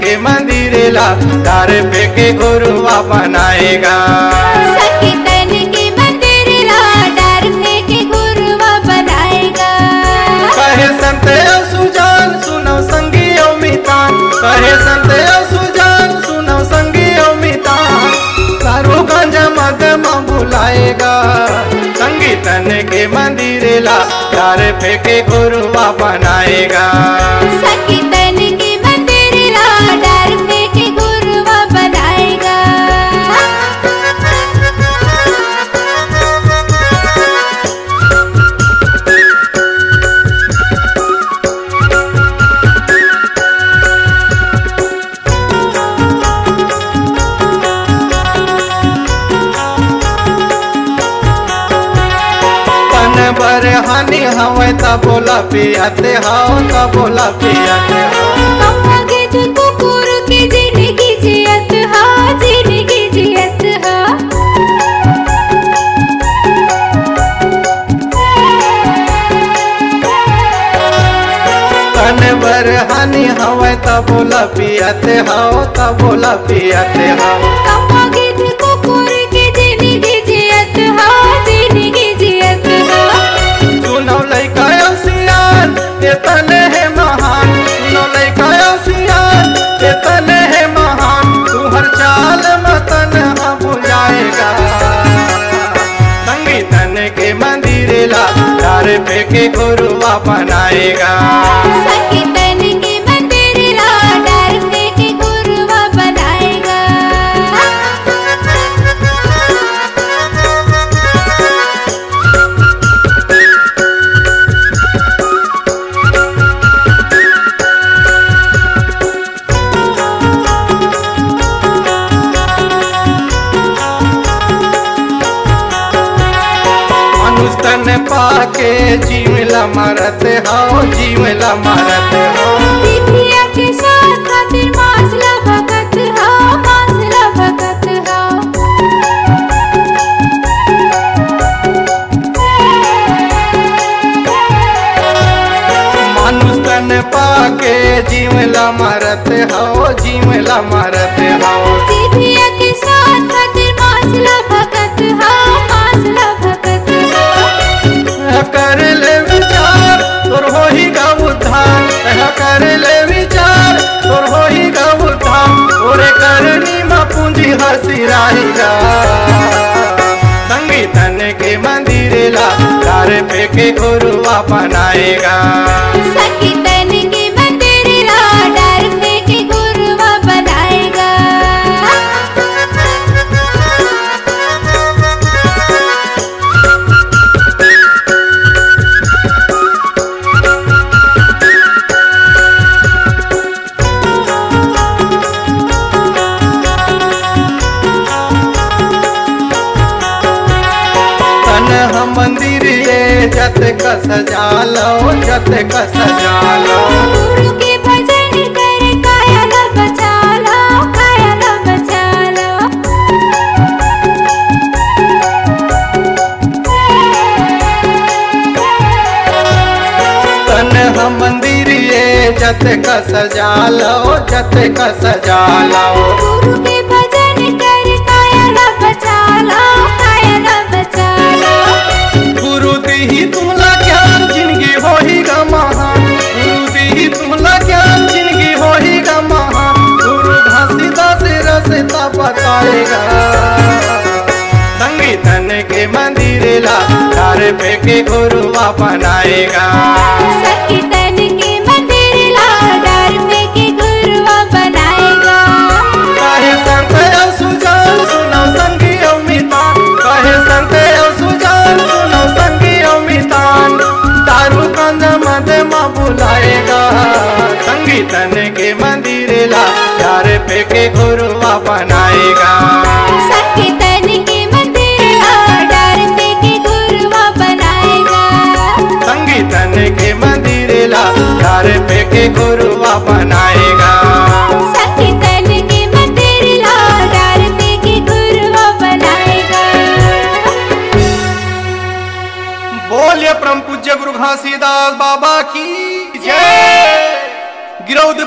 के मंदिरेला तार पे के गुरुआ बनाएगा। संकीर्तन के मंदिरेला तार पे के गुरुआ बनाएगा। कहे संत सुजान सुनो संगी मितान, कहे संत सुजान सुनो संगी मितान, तारो गांजा मदमा बुलाएगा। संकीर्तन के मंदिरेला तार पे के गुरुआ बनाएगा। संकीर्तन के डार पे के गुरुआ बनाएगा। तन बर हानि हवे ता बोला पियाते हाओ, ता बोला पियाते हाओ। कुकुर के जिंदगी जियत हा, जिंदगी जियत हा। तन बर हानि हवे ता बोला पियाते हाओ, ता बोला पियाते हाओ। कुकुर के जिंदगी जियत हा, जिंदगी जियत हा। सुनो लइका सियान ये तने है महान, सुनो लइका सियान ये तने है महान, तू हर चाल मतन बुझाएगा। संगीतन के मंदिरेला तार पे के गुरुआ बनाएगा। संकीर्तन के मंदिरेला तार पे के गुरुआ बनाएगा। तन पाके जीवला मारत हो, जीवला मारत हो। दिव्या के साथ खातिर मासला भगत हो, मासला भगत हो। मानुष तन पाके जीवला मारत हो, जीवला मारत हो। दिव्या के साथ खातिर मासला भगत हो, मासला भगत हो। कर ले विचार तोर हो ही गा उद्धार, कर ले विचार तोर हो ही गा उद्धार, तोरे करनी मा पूंजी हसिराएगा। संगीतन के मंदिरेला तार पे के गुरुआ बनाएगा। संकीर्तन के मंदिरेला तार पे के गुरुआ बनाएगा। मंदिर ये जत का सजा लो, जत का सजा लो। गुरु के भजन कर काया न बचा लो, काया न बचा लो। तन हम मंदिर ये जत का सजा लो, जत का सजा लो। गुरु के भजन कर काया न बचा लो, काया न बचा लो। गुरु दी तुमला ज्ञान जिंदगी हो ही गा महान, गुरु दी तुमला ज्ञान जिंदगी हो ही गा महान, गुरु घासीदास रसता बताएगा। संगीतन के मंदिरेला तार पे के गुरुआ बनाएगा। संकीर्तन के मंदिरेला तार पे के गुरुआ बनाएगा। कहे संत सुजान सुनो संगी मितान, कहे संत सुजान सुनो संगी मितान, तारू कंद मदमा बुलाएगा। संगी संगीतन के मंदिर ला डार पे के गुरुआ बनाएगा। संगीतन के मंदिर ला डार पे के गुरुआ बनाएगा। संगीतन के मंदिर ला डार पे के गुरुआ बनाएगा। संगीतन के मंदिर ला डार पे के गुरुआ बनाएगा। बोलिए परम पूज्य गुरु घासीदास बाबा की जय। गिरौद